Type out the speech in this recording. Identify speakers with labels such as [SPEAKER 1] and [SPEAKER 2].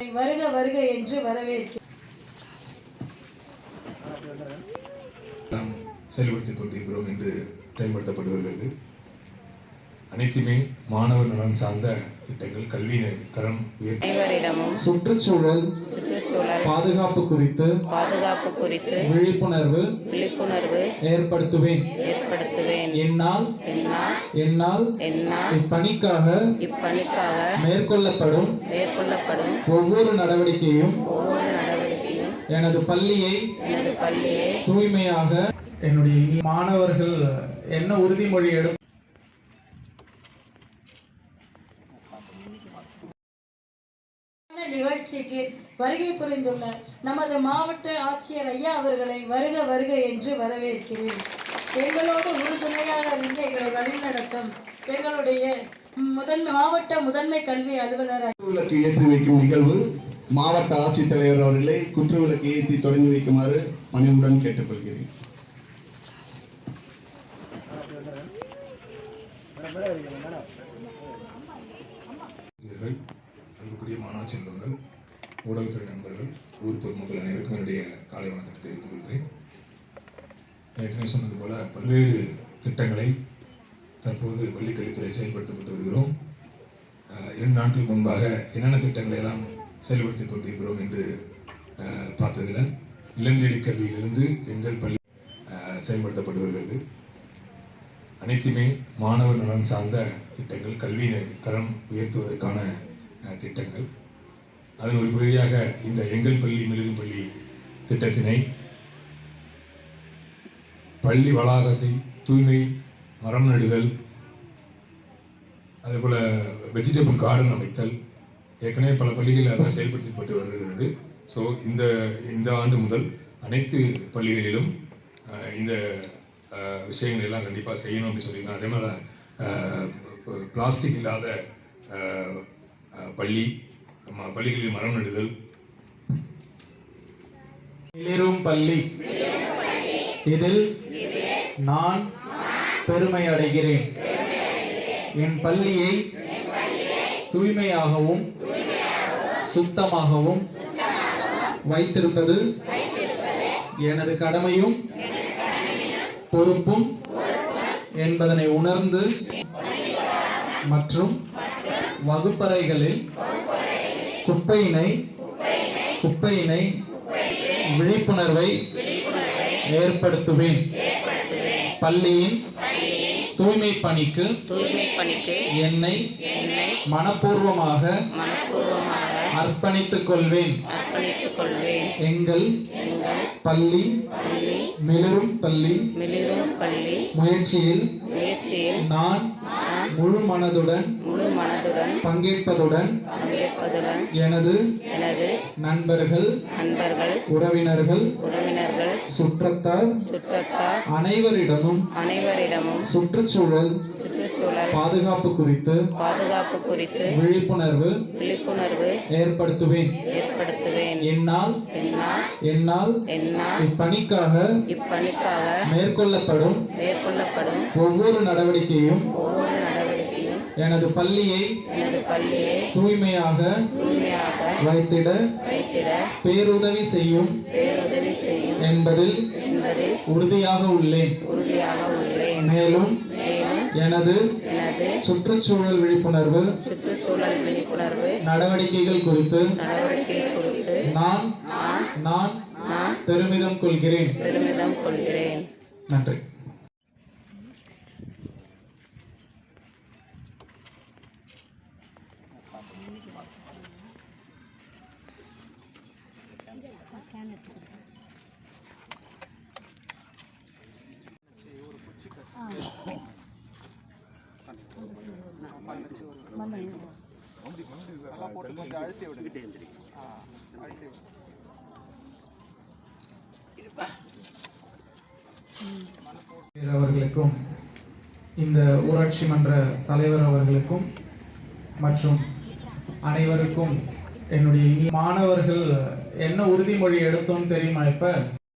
[SPEAKER 1] வருக வருக என்று வரவேற்கிறேன்.
[SPEAKER 2] நாம் செயல்படுத்திக் கொண்டிருக்கிறோம் என்று செயல்படுத்தப்பட்டு வருகிறது. அனைத்துமே மாணவர் நலன் சார்ந்த திட்டங்கள், கல்வி தரம்
[SPEAKER 3] சுற்றுச்சூழல் பாதுகாப்பு குறித்து விழிப்புணர்வு ஏற்படுத்துவேன். என்னால் இப்பணிக்காக மேற்கொள்ளப்படும் ஒவ்வொரு நடவடிக்கையும் எனது பள்ளியை தூய்மையாக என்னுடைய மாணவர்கள் என்ன உறுதிமொழி எடுக்கும்
[SPEAKER 1] நிகழ்ச்சிக்கு வருகை புரிந்துள்ள நமது மாவட்ட ஆட்சியர் ஐயா அவர்களை வருக வருக என்று வரவேற்கிறேன். எங்களோடு உறுதுணையாக இருந்து எங்களை வழிநடத்தும் எங்களுடைய மாவட்ட முதன்மை கல்வி அலுவலர்
[SPEAKER 4] குற்றுவிளக்கு ஏற்றி வைக்கும் நிகழ்வு மாவட்ட ஆட்சித்தலைவர் அவர்களை குற்றுவிளக்கு ஏற்றி தொடங்கி வைக்குமாறு பணிவுடன் கேட்டுக்கொள்கிறேன்.
[SPEAKER 2] அன்புக்குரிய மாணவ செல்வங்கள், ஊடகத்துறை நண்பர்கள், ஊர் பொதுமக்கள் அனைவருக்கும் என்னுடைய காலை வணக்கத்தை தெரிவித்துக் கொள்கிறேன். ஏற்கனவே சொன்னது போல பல்வேறு திட்டங்களை தற்போது பள்ளிக்கல்வித்துறை செயல்படுத்தப்பட்டு வருகிறோம். 2 நாட்கள் முன்பாக என்னென்ன திட்டங்களை எல்லாம் செயல்படுத்திக் கொண்டிருக்கிறோம் என்று பார்த்ததில் இளஞ்செடி கல்வியிலிருந்து எங்கள் பள்ளி செயல்படுத்தப்பட்டு வருகிறது. அனைத்துமே மாணவர் நலன் சார்ந்த திட்டங்கள், கல்வி தரம் உயர்த்துவதற்கான திட்டங்கள். அதில் ஒரு பகுதியாக இந்த எங்கள் பள்ளி மெழுகும் பள்ளி திட்டத்தினை பள்ளி வளாகத்தை தூய்மை, மரம் நடுதல், அதேபோல் வெஜிடபிள் கார்டன் அமைத்தல் ஏற்கனவே பல பள்ளிகளில் அதை செயல்படுத்தப்பட்டு வருகிறது. ஸோ இந்த ஆண்டு முதல் அனைத்து பள்ளிகளிலும் இந்த விஷயங்கள் எல்லாம் கண்டிப்பாக செய்யணும் அப்படின்னு சொல்லியிருக்காங்க. அதே மாதிரி பிளாஸ்டிக் இல்லாத பள்ளிகளில் மரம் நடுதல்.
[SPEAKER 3] மிளிரும் பள்ளி, இதில் நான் பெருமை அடைகிறேன். என் பள்ளியை தூய்மையாகவும் சுத்தமாகவும் வைத்திருப்பது எனது கடமையும் பொறுப்பும் என்பதனை உணர்ந்து மற்றும் வகுப்பறைகளில் குப்பையினை விழிப்புணர்வை ஏற்படுத்துவேன். பள்ளியின் தூய்மை பணிக்கு என்னை மனப்பூர்வமாக அர்ப்பணித்துக் கொள்வேன். எங்கள் பள்ளி மிளிரும் பள்ளி முயற்சியில் நான் முழு மனதுடன் பங்கேற்பதுடன் எனது நண்பர்கள், உறவினர்கள், சுற்றத்தார் அனைவரிடமும் சுற்றுச்சூழல் பாதுகாப்பு குறித்து விழிப்புணர்வு ஏற்படுத்துவேன். என்னால் இப்பணிக்காக மேற்கொள்ளப்படும் ஒவ்வொரு நடவடிக்கையும் எனது பள்ளியை தூய்மையாக வைத்திட பேருதவி செய்யும் என்பதில் உறுதியாக உள்ளேன். மேலும் எனது சுற்றுச்சூழல் விழிப்புணர்வு நடவடிக்கைகள் குறித்து நான் பெருமிதம் கொள்கிறேன். நன்றி. அவர்களுக்கும் இந்த ஊராட்சி மன்ற தலைவர் அவர்களுக்கும் மற்றும் அனைவருக்கும் என்னுடைய மாணவர்கள் என்ன உறுதிமொழி எடுத்தோம்னு தெரியுமா? இப்ப